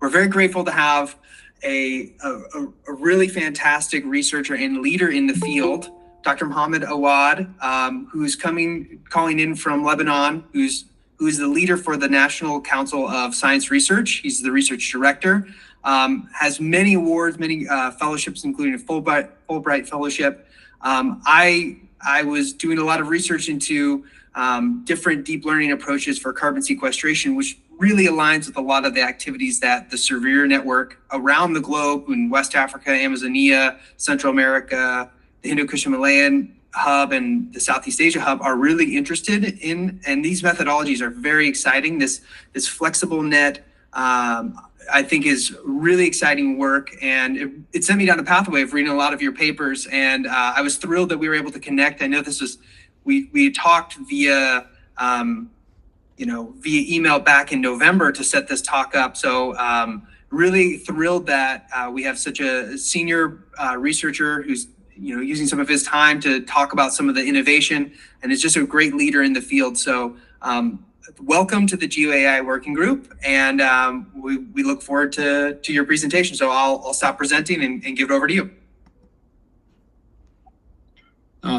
we're very grateful to have a really fantastic researcher and leader in the field, Dr. Mohamad Awad, who's calling in from Lebanon, who's the leader for the National Council of Science Research. He's the research director, has many awards, many fellowships, including a Fulbright fellowship. I was doing a lot of research into different deep learning approaches for carbon sequestration, which really aligns with a lot of the activities that the SERVIR network around the globe in West Africa, Amazonia, Central America, the Hindu-Kush Malayan hub and the Southeast Asia hub are really interested in, and these methodologies are very exciting. This FlexibleNet, I think, is really exciting work, and it sent me down a pathway of reading a lot of your papers, and I was thrilled that we were able to connect. I know this was, we talked via email back in November to set this talk up. So really thrilled that we have such a senior researcher who's using some of his time to talk about some of the innovation, and is just a great leader in the field. So welcome to the Geo-AI working group, and we look forward to your presentation. So I'll stop presenting and give it over to you.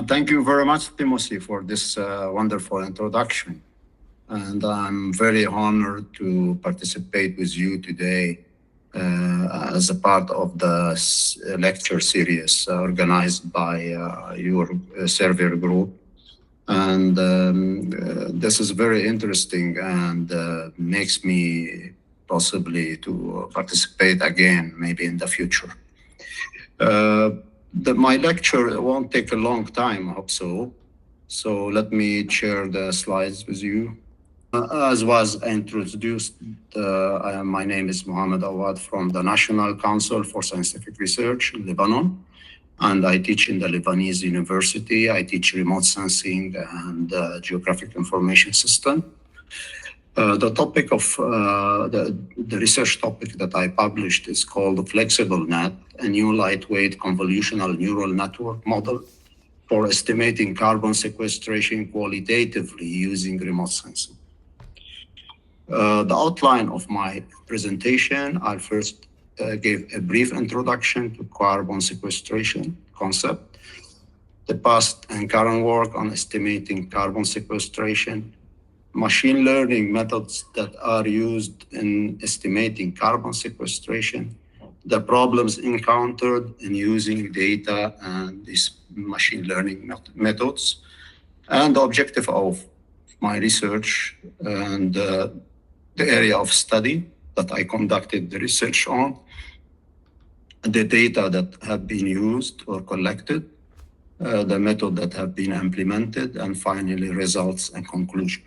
Thank you very much, Timothy, for this wonderful introduction. And I'm very honored to participate with you today as a part of the lecture series organized by your SERVIR group. And this is very interesting and makes me possibly to participate again, maybe in the future. My lecture won't take a long time, I hope so. So let me share the slides with you. As was introduced, my name is Mohamad Awad from the National Council for Scientific Research in Lebanon, and I teach in the Lebanese University. I teach remote sensing and geographic information system. The topic of the research topic that I published is called FlexibleNet, a new lightweight convolutional neural network model for estimating carbon sequestration qualitatively using remote sensing. The outline of my presentation, I'll first give a brief introduction to carbon sequestration concept, the past and current work on estimating carbon sequestration, machine learning methods that are used in estimating carbon sequestration, the problems encountered in using data and these machine learning methods, and the objective of my research and the area of study that I conducted the research on, the data that have been used or collected, the method that have been implemented, and finally results and conclusion.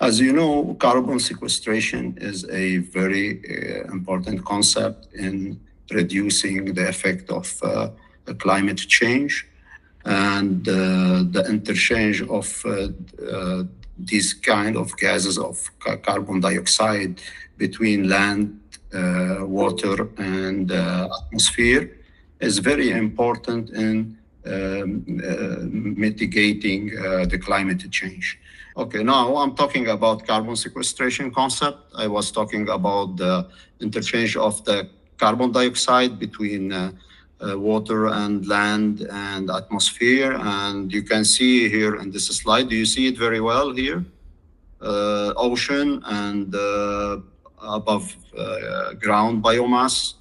As you know, carbon sequestration is a very important concept in reducing the effect of climate change and the interchange of these kind of gases of carbon dioxide between land, water, and atmosphere is very important in mitigating the climate change. Okay, now I'm talking about carbon sequestration concept. I was talking about the interchange of the carbon dioxide between water and land and atmosphere. And you can see here in this slide, do you see it very well here? Ocean and above ground biomass.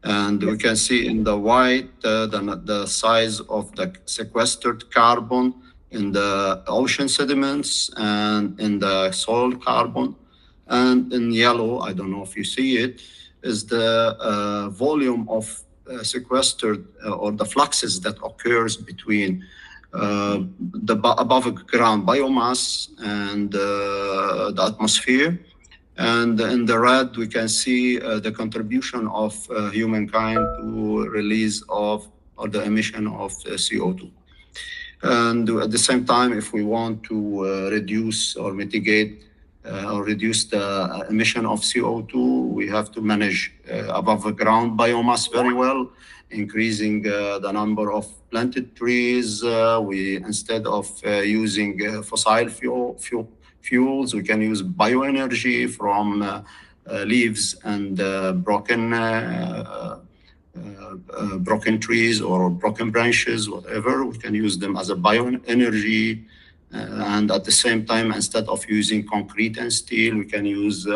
And we can see in the white the size of the sequestered carbon in the ocean sediments and in the soil carbon. And in yellow, I don't know if you see it, is the volume of sequestered or the fluxes that occurs between the above ground biomass and the atmosphere. And in the red, we can see the contribution of humankind to release of or the emission of CO2. And at the same time, if we want to reduce or mitigate or reduce the emission of CO2, we have to manage above ground biomass very well, increasing the number of planted trees. We instead of using fossil fuels, we can use bioenergy from leaves and broken trees or broken branches, whatever. We can use them as a bioenergy. And at the same time, instead of using concrete and steel, we can use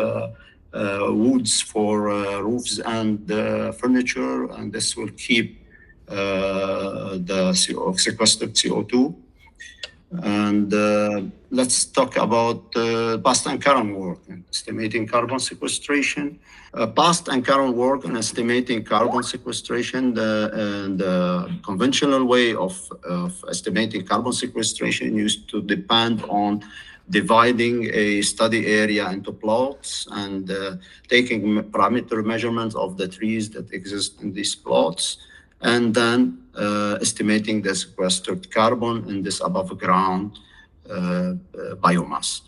woods for roofs and furniture, and this will keep the sequestered CO2. And let's talk about past and current work in estimating carbon sequestration. Past and current work in estimating carbon sequestration, the conventional way of estimating carbon sequestration used to depend on dividing a study area into plots and taking parameter measurements of the trees that exist in these plots, and then estimating the sequestered carbon in this above ground biomass.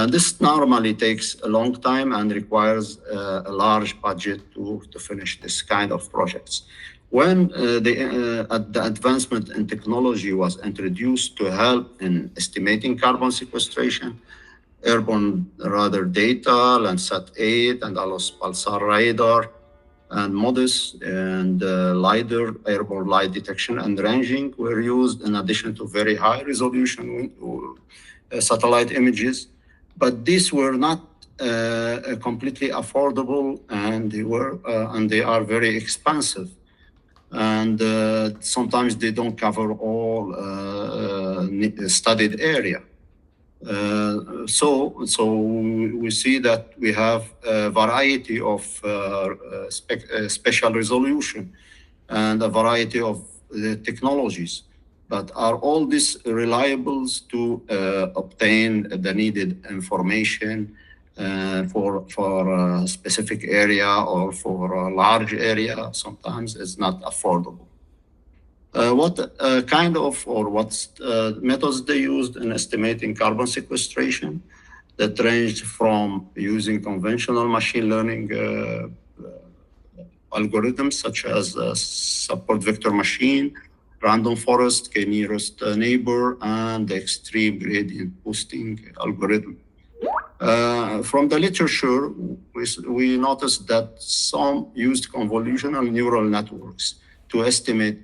This normally takes a long time and requires a large budget to finish this kind of projects. When the advancement in technology was introduced to help in estimating carbon sequestration, airborne radar data, Landsat 8 and Pulsar radar, and MODIS and LiDAR, airborne light detection and ranging, were used in addition to very high resolution satellite images. But these were not completely affordable, and they are very expensive. And sometimes they don't cover all studied area. So we see that we have a variety of spatial resolution and a variety of technologies. But are all these reliable to obtain the needed information for a specific area or for a large area? Sometimes it's not affordable. What methods they used in estimating carbon sequestration? That ranged from using conventional machine learning algorithms such as support vector machine, random forest, k-nearest neighbor, and the extreme gradient boosting algorithm. From the literature, we noticed that some used convolutional neural networks to estimate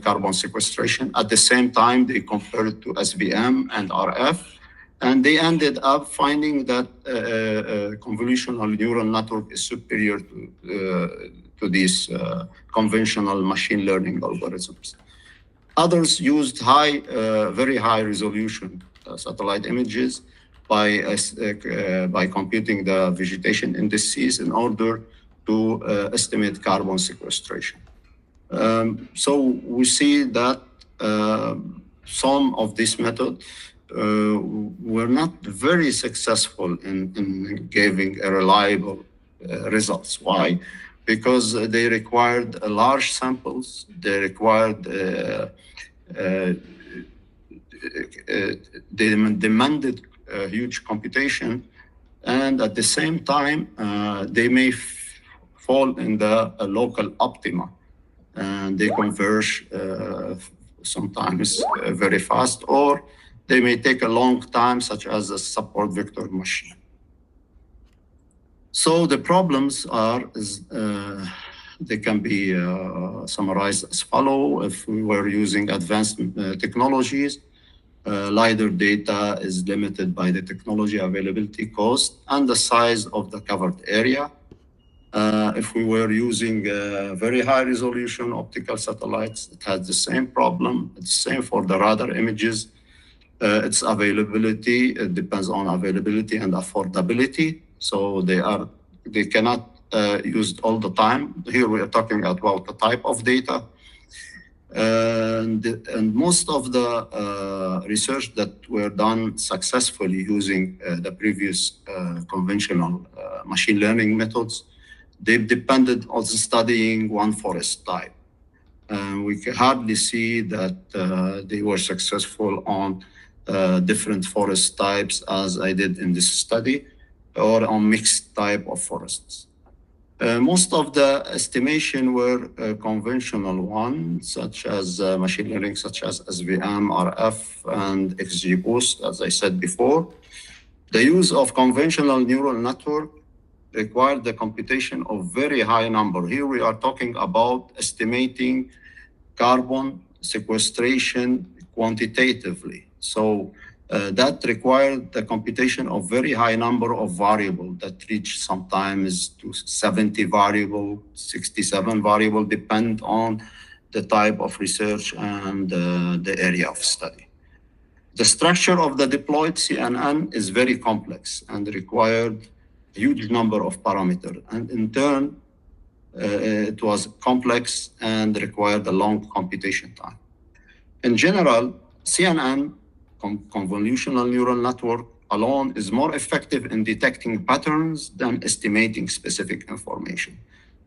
carbon sequestration. At the same time, they compared it to SVM and RF, and they ended up finding that convolutional neural network is superior to these conventional machine learning algorithms. Others used very high resolution satellite images by computing the vegetation indices in order to estimate carbon sequestration. So we see that some of these methods were not very successful in giving a reliable results. Why? Because they required large samples. They required they demanded huge computation, and at the same time, they may fall in the local optima, and they converge sometimes very fast, or they may take a long time, such as a support vector machine. So the problems they can be summarized as follow. If we were using advanced technologies, LiDAR data is limited by the technology availability cost and the size of the covered area. If we were using very high resolution optical satellites, it has the same problem. It's the same for the radar images. Its availability, it depends on availability and affordability. So they cannot used all the time. Here we are talking about the type of data. And most of the research that were done successfully using the previous conventional machine learning methods, they depended on studying one forest type. We can hardly see that they were successful on different forest types, as I did in this study, or on mixed type of forests. Most of the estimation were conventional ones, such as machine learning, such as SVM, RF, and XGBoost, as I said before. The use of conventional neural network required the computation of very high number. Here we are talking about estimating carbon sequestration quantitatively. So that required the computation of very high number of variables that reach sometimes to 70 variable, 67 variable, depend on the type of research and the area of study. The structure of the deployed CNN is very complex and required a huge number of parameters. And in turn, it was complex and required a long computation time. In general, CNN, convolutional neural network alone, is more effective in detecting patterns than estimating specific information.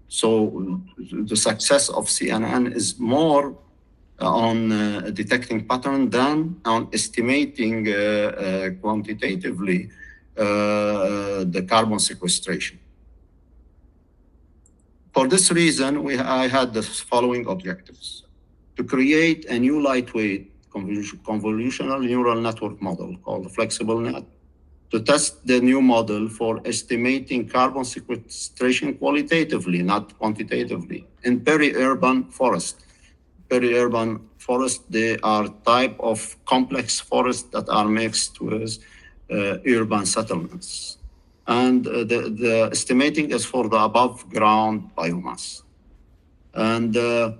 So the success of CNN is more on detecting pattern than on estimating quantitatively the carbon sequestration. For this reason, I had the following objectives: to create a new lightweight convolutional neural network model called FlexibleNet, to test the new model for estimating carbon sequestration qualitatively, not quantitatively, in peri-urban forest. Peri-urban forest, they are type of complex forests that are mixed with urban settlements. And the estimating is for the above ground biomass. And the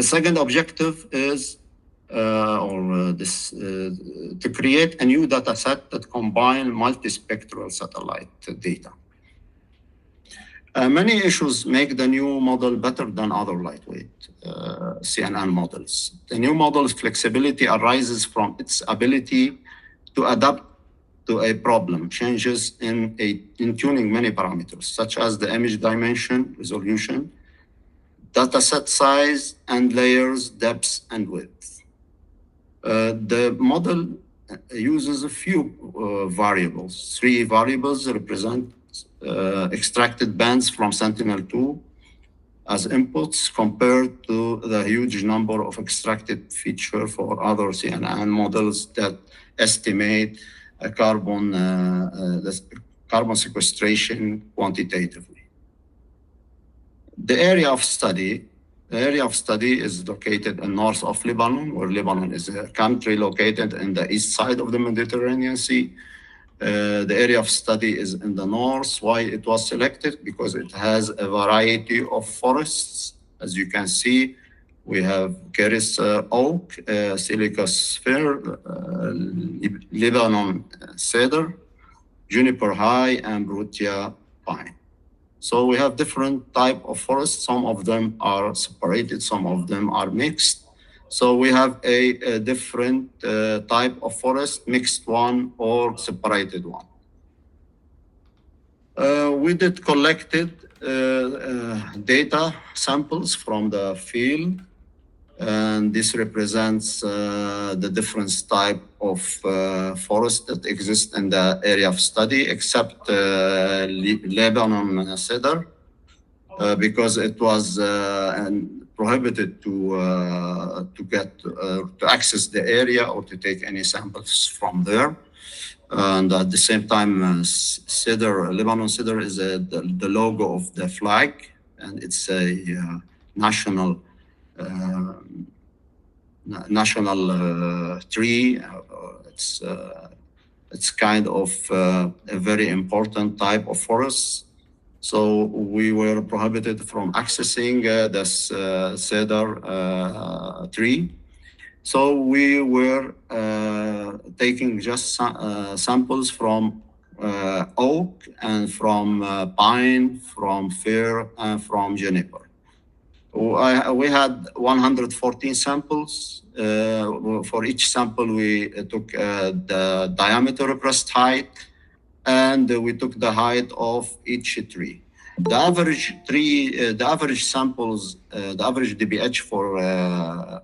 second objective is to create a new data set that combine multispectral satellite data. Many issues make the new model better than other lightweight CNN models. The new model's flexibility arises from its ability to adapt to a problem, changes in tuning many parameters, such as the image dimension, resolution, data set size, and layers, depth, and width. The model uses a few variables. 3 variables represent extracted bands from Sentinel-2 as inputs compared to the huge number of extracted feature for other CNN models that estimate carbon sequestration quantitatively. The area of study is located in north of Lebanon, where Lebanon is a country located in the east side of the Mediterranean Sea. The area of study is in the north. Why it was selected? Because it has a variety of forests. As you can see, we have Keris oak, Silicus fir, Lebanon cedar, juniper high, and Brutia pine. So we have different type of forests. Some of them are separated, some of them are mixed. So we have a different type of forest, mixed one or separated one. We did collected data samples from the field, and this represents the different type of forest that exist in the area of study, except Lebanon cedar, because it was prohibited to access the area or to take any samples from there. And at the same time, cedar, Lebanon cedar is the logo of the flag, and it's a national tree. It's kind of a very important type of forest. So we were prohibited from accessing this cedar tree. So we were taking just samples from oak and from pine, from fir, and from juniper. We had 114 samples. For each sample, we took the diameter breast height, and we took the height of each tree. The average samples, the average DBH for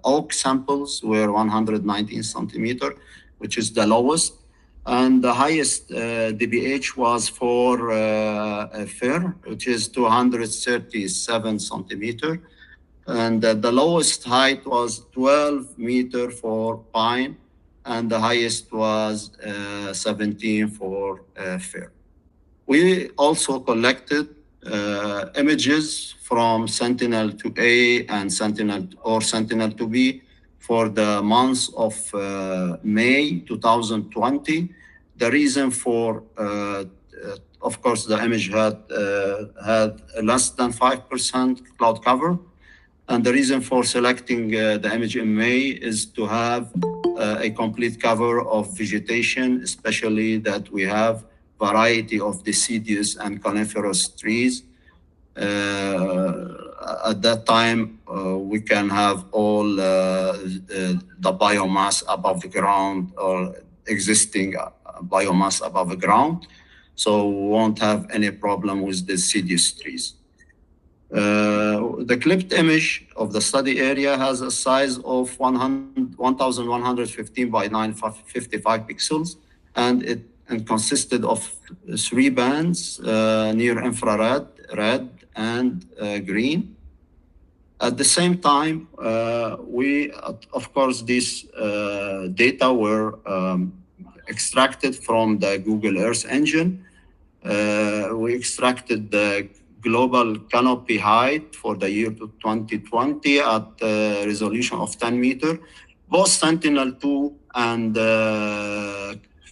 oak samples were 119 centimeter, which is the lowest. And the highest DBH was for fir, which is 237 centimeter. And the lowest height was 12 meter for pine, and the highest was 17 for fair. We also collected images from Sentinel-2A and Sentinel-2B for the months of May 2020. The reason for, of course, the image had less than 5% cloud cover. And the reason for selecting the image in May is to have a complete cover of vegetation, especially that we have variety of deciduous and coniferous trees. At that time, we can have all the biomass above the ground or existing biomass above the ground. So we won't have any problem with deciduous trees. The clipped image of the study area has a size of 1115 by 955 pixels, and it consisted of 3 bands, near infrared, red, and green. At the same time, of course, these data were extracted from the Google Earth engine. We extracted the global canopy height for the year 2020 at a resolution of 10 meters. Both Sentinel-2 and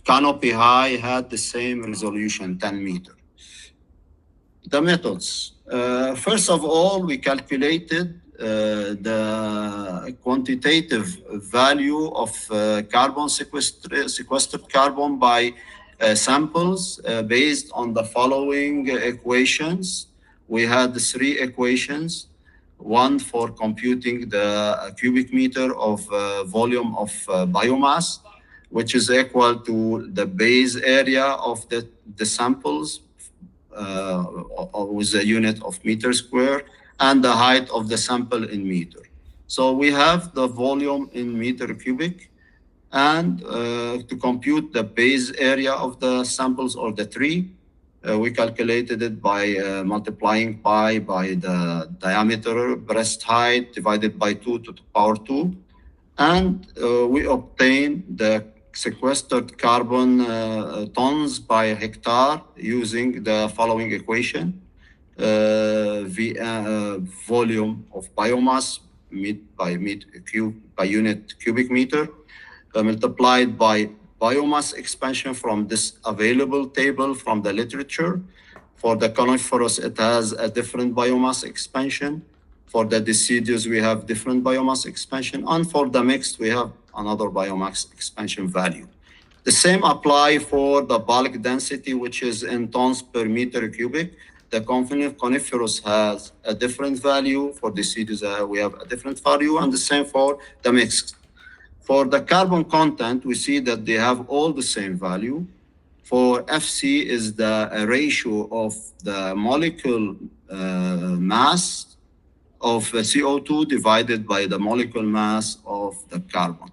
canopy high had the same resolution, 10 meters. The methods. First of all, we calculated the quantitative value of carbon sequestered carbon by samples based on the following equations. We had 3 equations, one for computing the cubic meter of volume of biomass, which is equal to the base area of the samples with a unit of meter square, and the height of the sample in meter. So we have the volume in meter cubic, and to compute the base area of the samples or the tree, we calculated it by multiplying pi by the diameter breast height divided by 2 to the power 2. And we obtained the sequestered carbon tons by hectare using the following equation. Volume of biomass by unit cubic meter multiplied by biomass expansion from this available table from the literature. For the coniferous, it has a different biomass expansion. For the deciduous, we have different biomass expansion. And for the mixed, we have another biomass expansion value. The same apply for the bulk density, which is in tons per meter cubic. The coniferous has a different value. For deciduous, we have a different value, and the same for the mixed. For the carbon content, we see that they have all the same value. For FC is the ratio of the molecule mass of CO2 divided by the molecule mass of the carbon.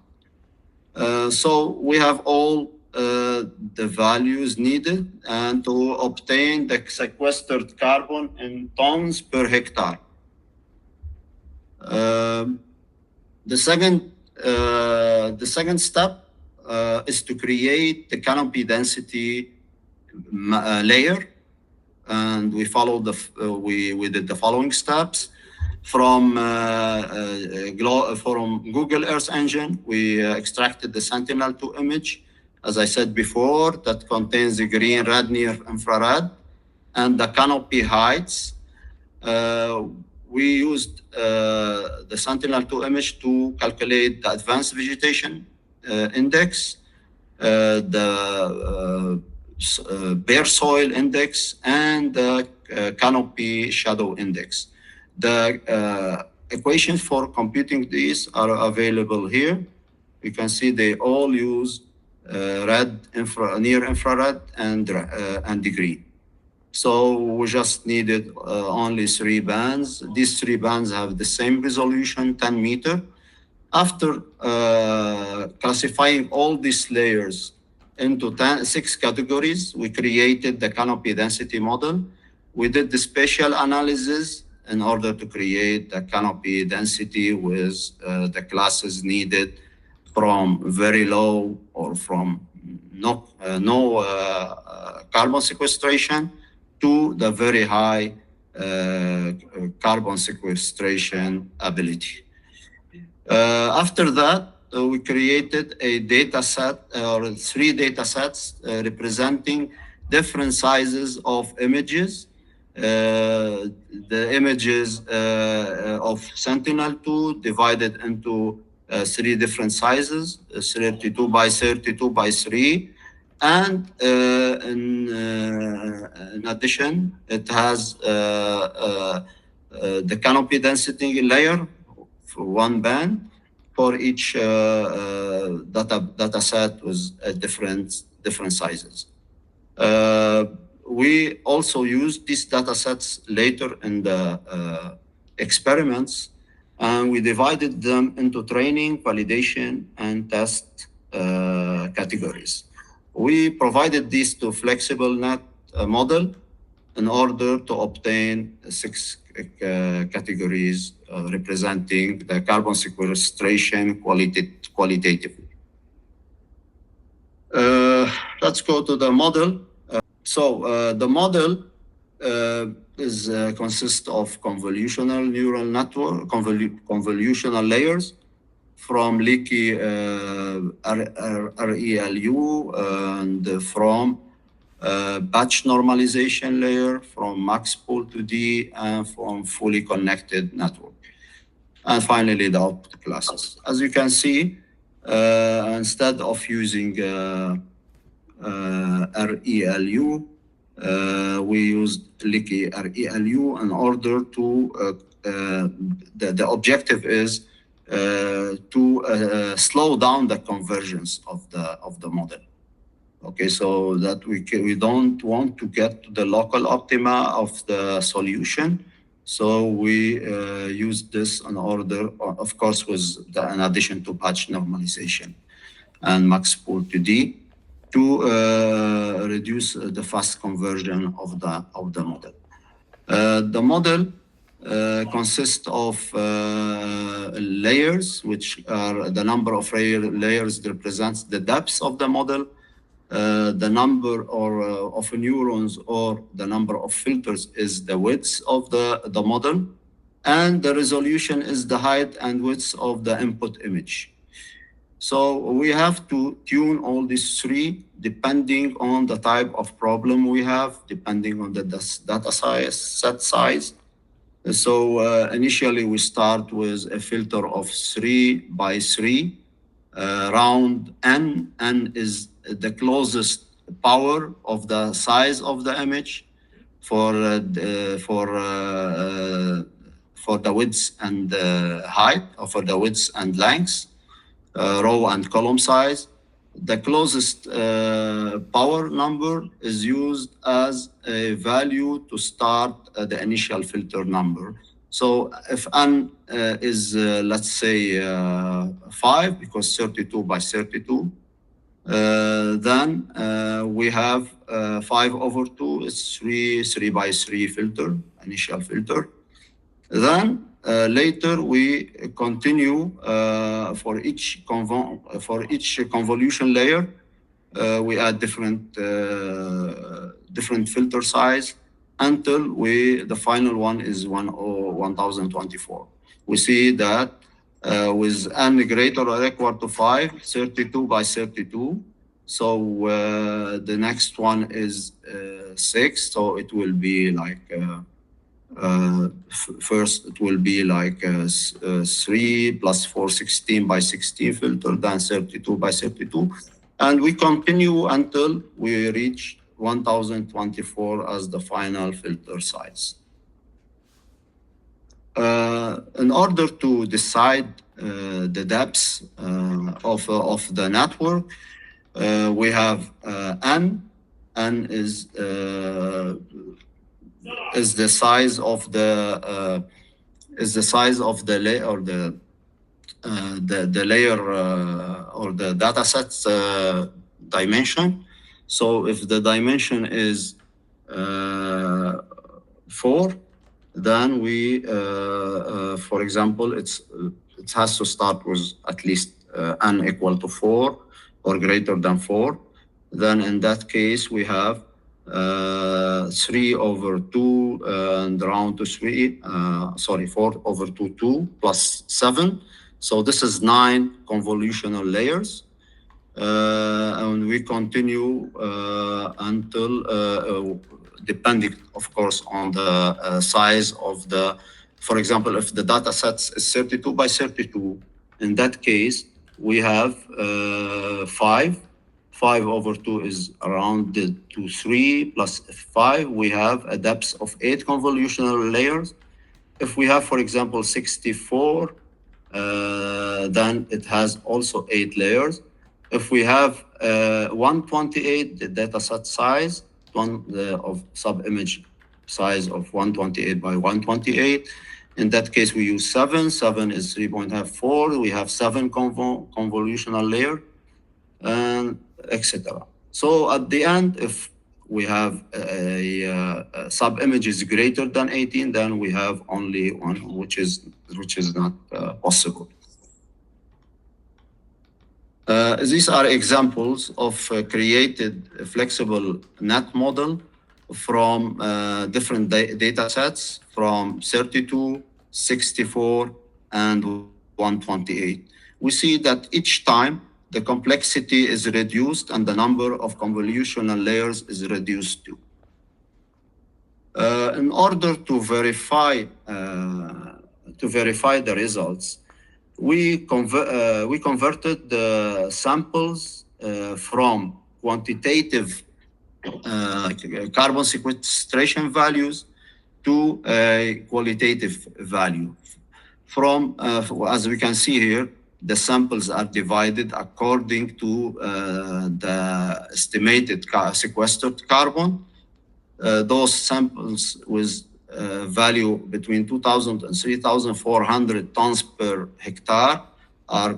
So we have all the values needed and to obtain the sequestered carbon in tons per hectare. The second step is to create the canopy density layer, and we followed we did the following steps. From Google Earth Engine, we extracted the Sentinel-2 image, as I said before, that contains the green, red, near infrared, and the canopy heights. We used the Sentinel-2 image to calculate the advanced vegetation index, the bare soil index, and the canopy shadow index. The equations for computing these are available here. You can see they all use red, near infrared, and green. So we just needed only 3 bands. These 3 bands have the same resolution, 10 meters. After classifying all these layers into 6 categories, we created the canopy density model. We did the spatial analysis in order to create the canopy density with the classes needed from very low or from no carbon sequestration to the very high carbon sequestration ability. After that, we created a data set or 3 data sets representing different sizes of images. The images of Sentinel-2 divided into 3 different sizes, 32 by 32 by 3. And in addition, it has the canopy density layer for 1 band for each data set with different sizes. We also used these data sets later in the experiments, and we divided them into training, validation, and test categories. We provided these to FlexibleNet model in order to obtain 6 categories representing the carbon sequestration qualitatively. Let's go to the model. The model consists of convolutional neural network, convolutional layers from leaky RELU and from batch normalization layer, from max pool to D, and from fully connected network. And finally, the output classes. As you can see, instead of using RELU, we used leaky RELU in order to, the objective is to slow down the convergence of the model. Okay, so that we don't want to get to the local optima of the solution. So we use this in order, of course, in addition to batch normalization and max pool to D, to reduce the fast conversion of the model. The model consists of layers, which are the number of layers that represents the depth of the model. The number of neurons or the number of filters is the width of the model, and the resolution is the height and width of the input image. So we have to tune all these 3 depending on the type of problem we have, depending on the data set size. So initially we start with a filter of 3 by 3, round N. N is the closest power of the size of the image for the width and height, or for the width and length, row and column size. The closest power number is used as a value to start the initial filter number. So if N is, let's say, 5, because 32 by 32, then we have 5/2 is 3 by 3 filter, initial filter. Then later we continue for each convolution layer. We add different filter size until the final one is 1024. We see that with N greater or equal to 5, 32 by 32. So the next one is 6. So it will be like, first it will be like 3 plus 4, 16 by 16 filter, then 32 by 32. And we continue until we reach 1024 as the final filter size. In order to decide the depth of the network, we have N. N is the size of the layer, or the layer or the data set's dimension. So if the dimension is 4, then we, for example, it has to start with at least n equal to 4 or greater than 4, then in that case we have 3 over 2 and round to 3, 4 over 2 plus 7. So this is 9 convolutional layers. And we continue until, depending, of course, on the size of the, for example, if the data set is 32 by 32, in that case, we have 5. 5 over 2 is rounded to 3 plus 5. We have a depth of 8 convolutional layers. If we have, for example, 64, then it has also 8 layers. If we have 128, the data set size, of sub-image size of 128 by 128, in that case, we use 7. 7 is 3.4. We have 7 convolutional layers, and etc. So at the end, if we have a sub-image is greater than 18, then we have only one, which is not possible. These are examples of created flexible net model from different data sets from 32, 64, and 128. We see that each time the complexity is reduced and the number of convolutional layers is reduced too. In order to verify the results, we converted the samples from quantitative carbon sequestration values to a qualitative value. From, as we can see here, the samples are divided according to the estimated sequestered carbon. Those samples with value between 2,000 and 3,400 tons per hectare are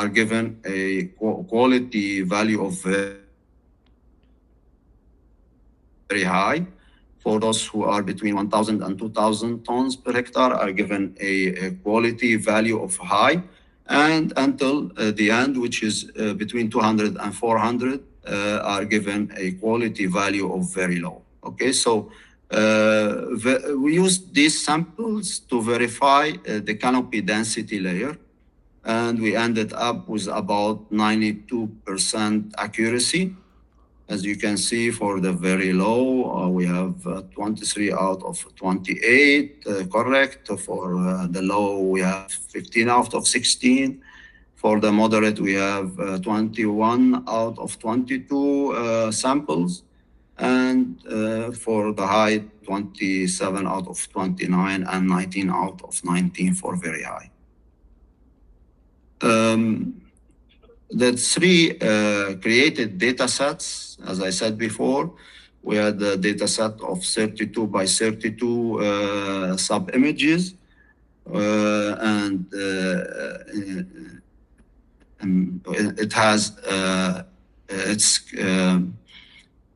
given a quality value of very high. For those who are between 1,000 and 2,000 tons per hectare are given a quality value of high. And until the end, which is between 200 and 400, are given a quality value of very low. Okay, so we used these samples to verify the canopy density layer, and we ended up with about 92% accuracy. As you can see, for the very low, we have 23 out of 28 correct. For the low, we have 15 out of 16. For the moderate, we have 21 out of 22 samples. And for the high, 27 out of 29 and 19 out of 19 for very high. The 3 created data sets, as I said before, we had the data set of 32 by 32 sub-images, and it has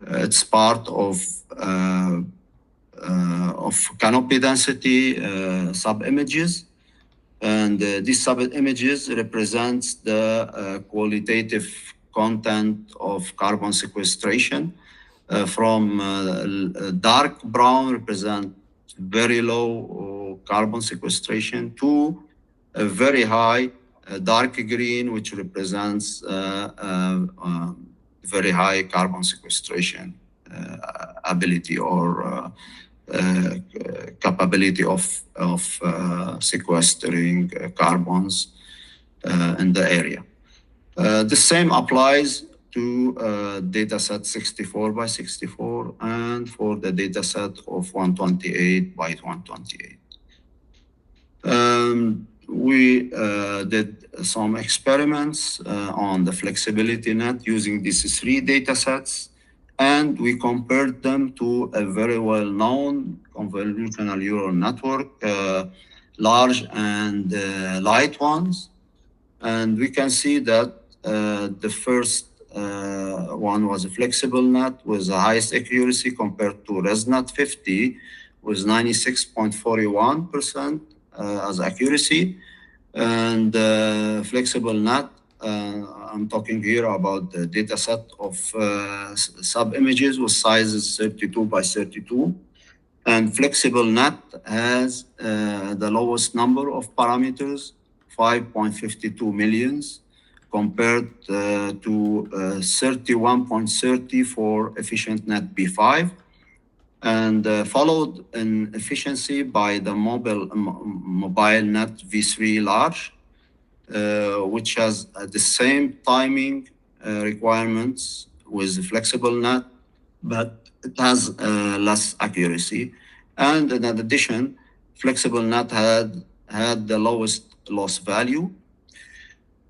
it's part of canopy density sub-images. And these sub-images represents the qualitative content of carbon sequestration. From dark brown represent very low carbon sequestration to a very high dark green, which represents very high carbon sequestration ability or capability of sequestering carbons in the area. The same applies to data set 64 by 64 and for the data set of 128 by 128. We did some experiments on the flexibility net using these 3 data sets, and we compared them to a very well-known convolutional neural network, large and light ones. And we can see that the first one was a FlexibleNet with the highest accuracy compared to ResNet 50 with 96.41% as accuracy. And FlexibleNet I'm talking here about the data set of sub-images with sizes 32 by 32. And FlexibleNet has the lowest number of parameters, 5.52 millions, compared to 31.30 for EfficientNet B5, and followed in efficiency by the MobileNet V3 Large, which has the same timing requirements with FlexibleNet, but it has less accuracy. And in addition, FlexibleNet had the lowest loss value.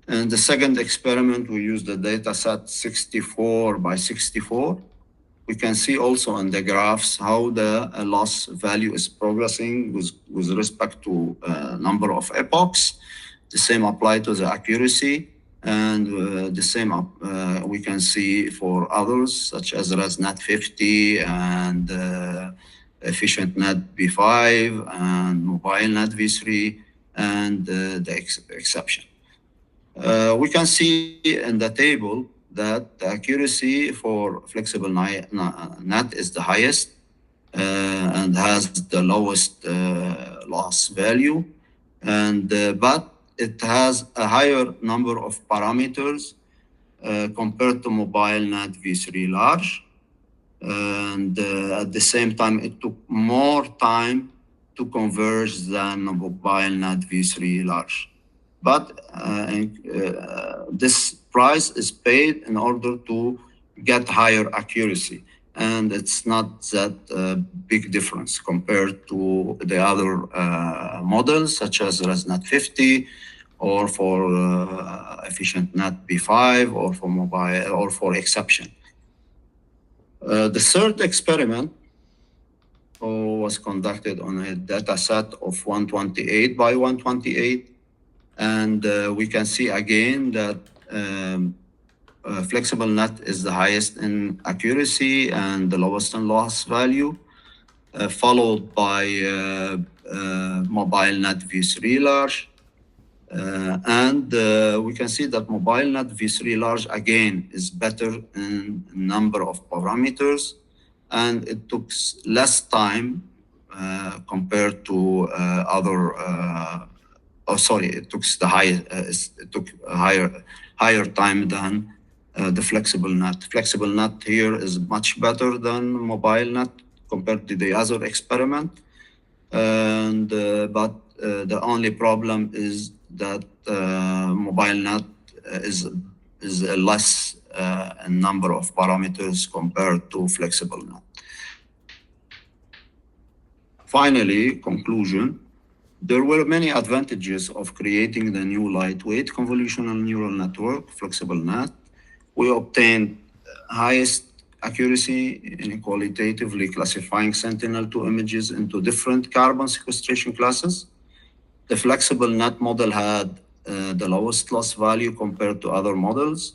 In the second experiment, we used the data set 64 by 64. We can see also on the graphs how the loss value is progressing with respect to number of epochs. The same apply to the accuracy, and the same we can see for others such as ResNet 50 and EfficientNet B5 and MobileNet V3 and the exception. We can see in the table that the accuracy for FlexibleNet is the highest and has the lowest loss value, and but it has a higher number of parameters compared to MobileNet V3 Large. And at the same time, it took more time to converge than MobileNet V3 Large. But this price is paid in order to get higher accuracy. And it's not that big difference compared to the other models, such as ResNet 50, or for EfficientNet B5, or for mobile, or for exception. The third experiment was conducted on a data set of 128 by 128. And we can see again that FlexibleNet is the highest in accuracy and the lowest in loss value, followed by MobileNet V3 Large. And we can see that MobileNet V3 Large again is better in number of parameters, and it took less time compared to other. It took the it took higher time than the FlexibleNet. FlexibleNet here is much better than MobileNet compared to the other experiment, and but the only problem is that MobileNet is less in number of parameters compared to FlexibleNet. Finally, conclusion. There were many advantages of creating the new lightweight convolutional neural network, FlexibleNet. We obtained highest accuracy in qualitatively classifying Sentinel-2 images into different carbon sequestration classes. The FlexibleNet model had the lowest loss value compared to other models.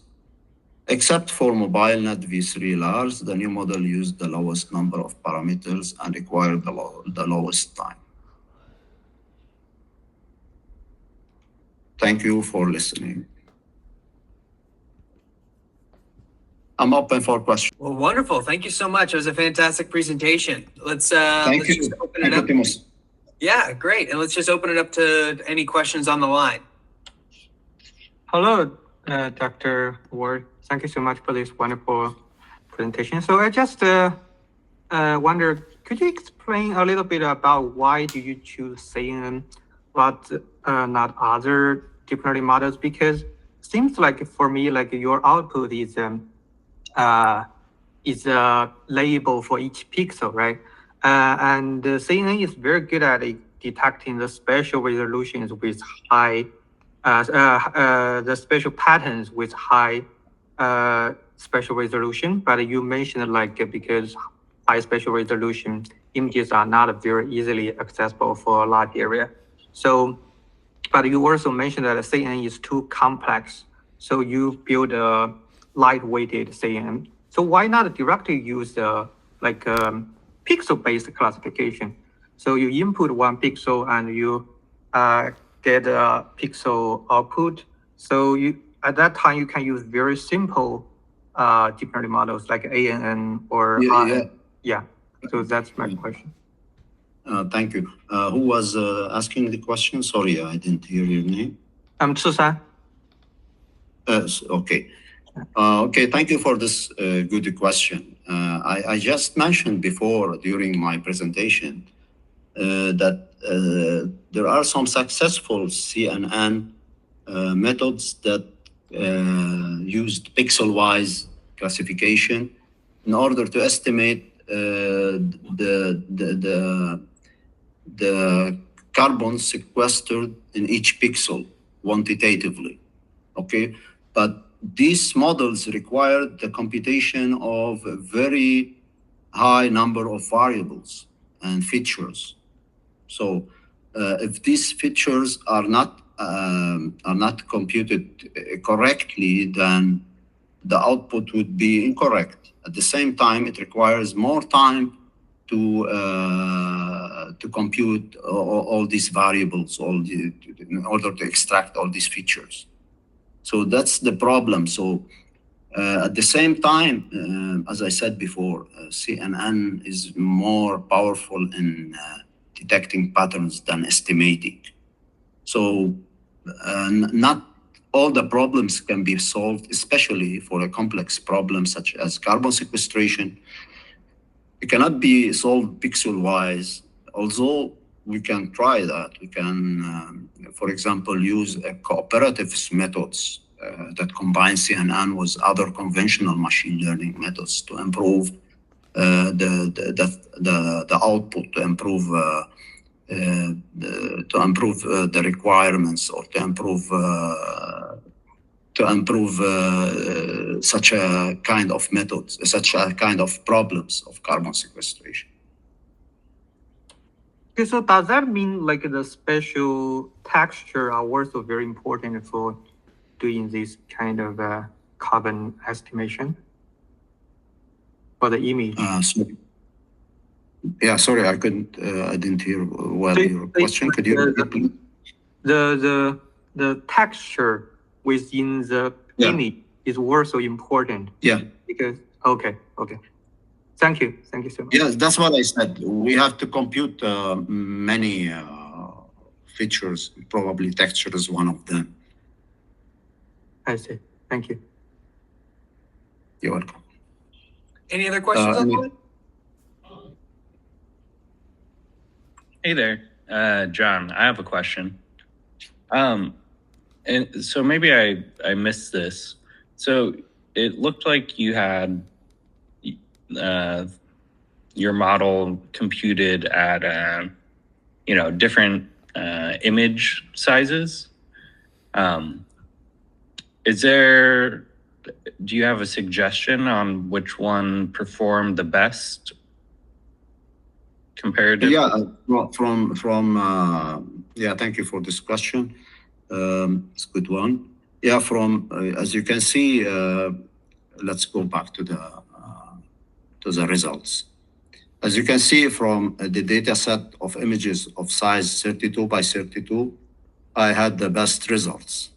Except for MobileNet V3 Large, the new model used the lowest number of parameters and required the lowest time. Thank you for listening. I'm open for questions. Well, wonderful. Thank you so much. It was a fantastic presentation. Let's Thank you. just open it up. Yeah, great. And let's just open it up to any questions on the line. Hello, Dr. Awad. Thank you so much for this wonderful presentation. So I just wondered, could you explain a little bit about why do you choose CNN but not other deep learning models? Because it seems like for me, like your output is a label for each pixel, right? And CNN is very good at detecting the spatial resolutions with high, the spatial patterns with high spatial resolution. But you mentioned like because high spatial resolution images are not very easily accessible for a large area. So, but you also mentioned that CNN is too complex. So you build a lightweighted CNN. So why not directly use pixel-based classification? So you input one pixel and you get a pixel output. So you at that time you can use very simple deep learning models like ANN or Yeah. yeah. So that's my question. Thank you. Who was asking the question? Sorry, I didn't hear your name. I'm Tsusan. Okay. Okay, thank you for this good question. I just mentioned before during my presentation that there are some successful CNN methods that used pixel-wise classification in order to estimate the carbon sequestered in each pixel quantitatively. Okay, but these models require the computation of a very high number of variables and features. So if these features are not computed correctly, then the output would be incorrect. At the same time, it requires more time to compute all these variables, in order to extract all these features. So that's the problem. So at the same time, as I said before, CNN is more powerful in detecting patterns than estimating. So not all the problems can be solved, especially for a complex problem such as carbon sequestration. It cannot be solved pixel-wise, although we can try that. We can, for example, use cooperative methods that combine CNN with other conventional machine learning methods to improve the output, to improve the requirements, or to improve such a kind of methods, such a kind of problems of carbon sequestration. Okay, so does that mean like the spatial texture are also very important for doing this kind of carbon estimation for the image? Sorry, I didn't hear well your question. Could you repeat? The texture within the image is also important. Yeah. Because okay. Thank you so much. Yes, that's what I said. We have to compute many features. Probably texture is one of them. I see. Thank you. You're welcome. Any other questions on that? Hey there, John. I have a question. And so maybe I missed this. So it looked like you had your model computed at different image sizes. Do you have a suggestion on which one performed the best compared to? Yeah, well, thank you for this question. It's a good one. Yeah, as you can see, let's go back to the results. As you can see from the data set of images of size 32 by 32, I had the best results.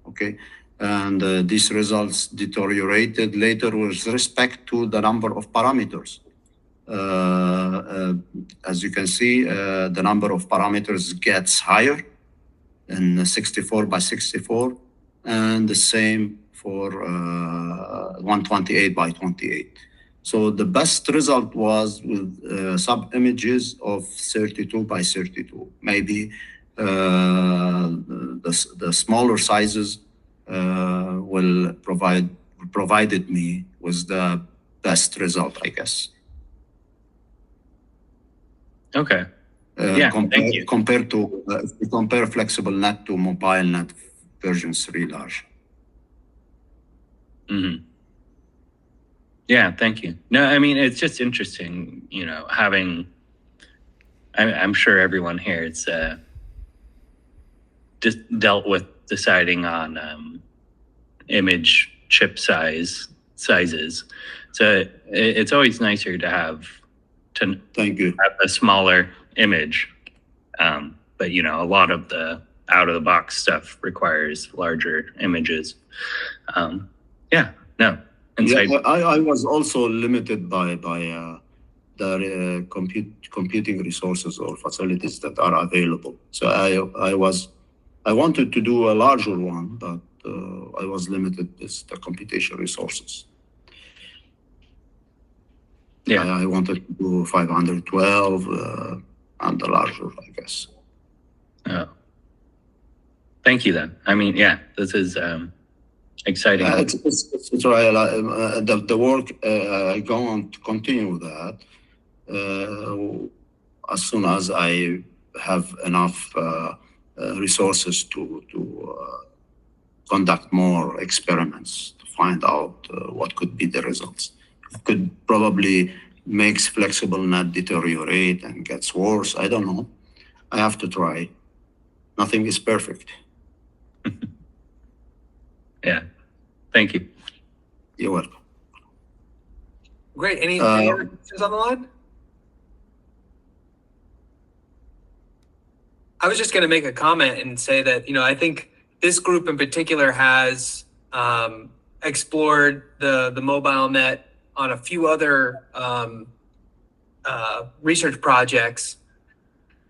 Okay, and these results deteriorated later with respect to the number of parameters. As you can see, the number of parameters gets higher in 64 by 64, and the same for 128 by 28. So the best result was with sub-images of 32 by 32. Maybe the smaller sizes provided me with the best result, I guess. Okay. Yeah, thank you. Compared to, if we compare FlexibleNet to MobileNet version 3 large. Mm-hmm. Yeah, thank you. No, I mean, it's just interesting, I'm sure everyone here it's just dealt with deciding on image chip sizes. So it's always nicer to have Thank you. a smaller image. But a lot of the out of the box stuff requires larger images. Yeah, no. Insight. Yeah, I was also limited by the computing resources or facilities that are available. So I wanted to do a larger one, but I was limited with the computation resources. Yeah, I wanted to do 512 and the larger, I guess. Oh. Thank you then. I mean, yeah, this is exciting. It's right. The work, I going to continue that as soon as I have enough resources to conduct more experiments to find out what could be the results. It could probably makes FlexibleNet deteriorate and gets worse. I don't know. I have to try. Nothing is perfect. Yeah. Thank you. You're welcome. Great. Any other questions on the line? I was just going to make a comment and say that, I think this group in particular has explored the mobile net on a few other research projects,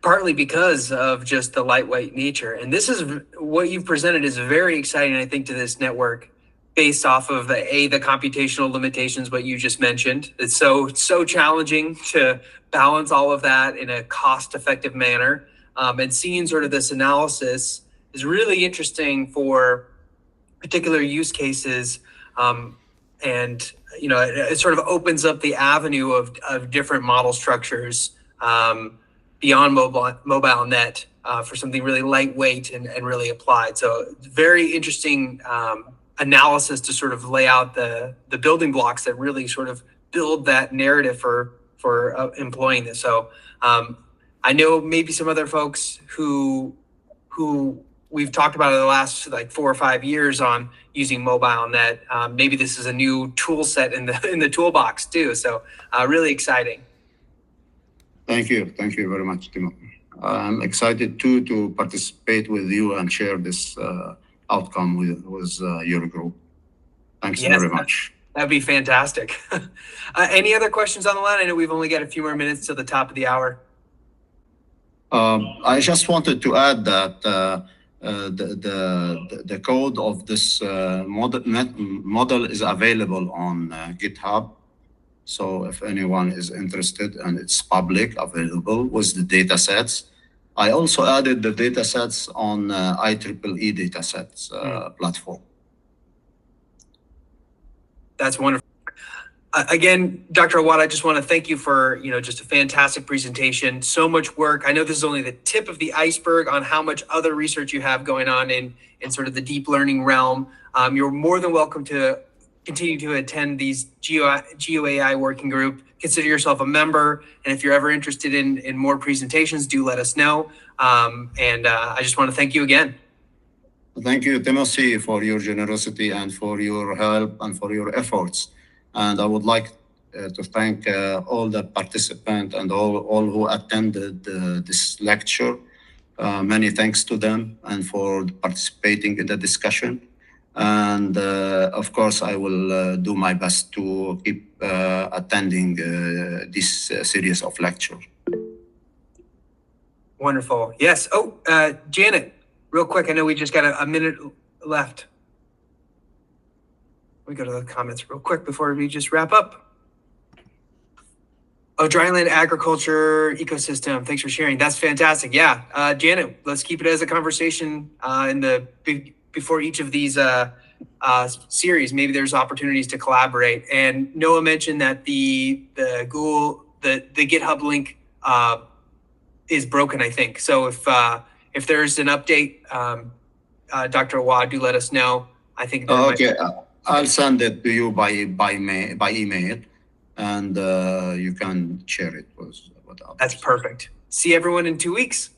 partly because of just the lightweight nature. And this is what you've presented is very exciting, I think, to this network based off of the computational limitations, what you just mentioned. It's so challenging to balance all of that in a cost-effective manner. And seeing sort of this analysis is really interesting for particular use cases. And, it sort of opens up the avenue of different model structures beyond mobile net for something really lightweight and really applied. So very interesting analysis to sort of lay out the building blocks that really sort of build that narrative for employing this. So I know maybe some other folks who we've talked about in the last like 4 or 5 years on using mobile net. Maybe this is a new tool set in the toolbox too. So really exciting. Thank you very much, Timo. I'm excited too to participate with you and share this outcome with your group. Thanks very much. That'd be fantastic. Any other questions on the line? I know we've only got a few more minutes till the top of the hour. I just wanted to add that the code of this model is available on GitHub. So if anyone is interested, and it's public available with the data sets. I also added the data sets on IEEE datasets platform. That's wonderful. Again, Dr. Awad, I just want to thank you for just a fantastic presentation. So much work. I know this is only the tip of the iceberg on how much other research you have going on in sort of the deep learning realm. You're more than welcome to continue to attend these Geo-AI working group. Consider yourself a member, and if you're ever interested in more presentations, do let us know. I just want to thank you again. Thank you, Timothy, for your generosity and for your help and for your efforts. And I would like to thank all the participants and all who attended this lecture. Many thanks to them and for participating in the discussion. And of course, I will do my best to keep attending this series of lectures. Wonderful. Yes. Oh, Janet, real quick. I know we just got a minute left. We go to the comments real quick before we just wrap up. Oh, dryland agriculture ecosystem. Thanks for sharing. That's fantastic. Yeah, Janet, let's keep it as a conversation before each of these series. Maybe there's opportunities to collaborate. And Noah mentioned that the GitHub link is broken, I think. So if there's an update, Dr. Awad, do let us know. I think. Okay. I'll send it to you by email, and you can share it with others. That's perfect. See everyone in 2 weeks.